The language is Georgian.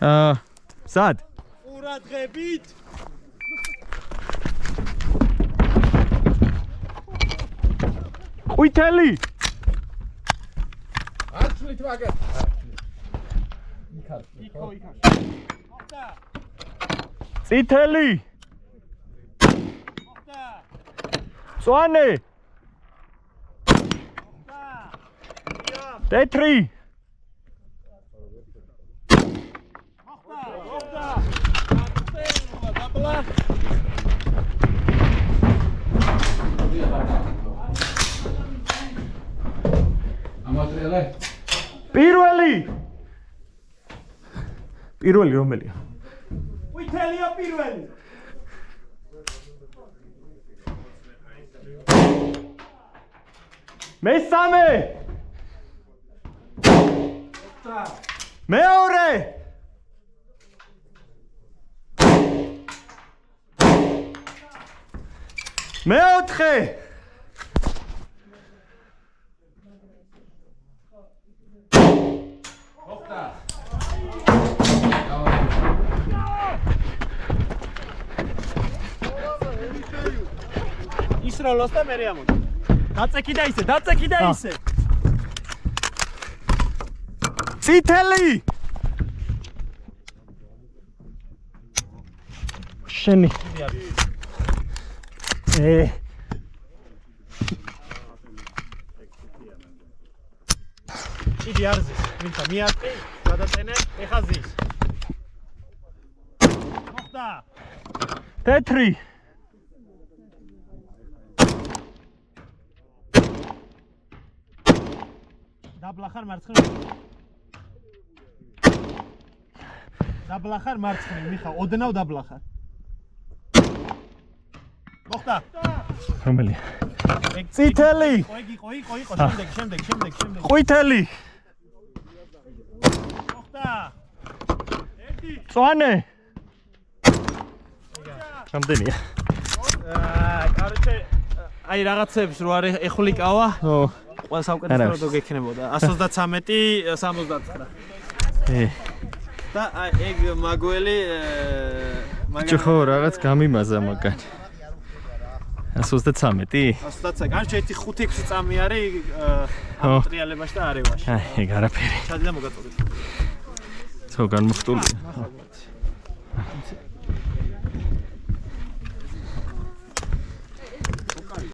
სად? ყურადღებით. ყვითელი. არჩლით მაგერ. იქო. მოხდა. წითელი. მოხდა. მწვანე. მოხდა. თეთრი. მოხდა. დაბლა. ამატრიალე. პირველი რომელია? ყვითელია პირველი. მესამე. მოხდა. მეორე. მეოთხე. მოხდა. ისროლოს და მერე ამოდი. დაწექი და ისე. წითელი. შენი. ჭიდი არზის, მინდა მიარტყი, გადაწენე, ეხა ზის. მოხდა. თეთრი. დაბლახარ მარცხნივ, მიხა, ოდნავ დაბლახარ. მოხდა. რომელია? წითელი. იყო, შემდეგ. ყვითელი. მოხდა. ერთი. მწვანე. რამდენია? კაროჩე, აი რაღაცებს რო არის ეხვლიკავა. ყველა საუკეთესო რო გექნებოდა. 133, 69. და აი ეგ მაგველი ხო, რაღაც გამიმაზა მაგან. 133? 133. ან შეეთი 5-6 წამი არის ამოტრიალებაში და არევაში. ეგ არაფერი. ჩადდა მოგაწოდეთ. ხო, განმოხტულია.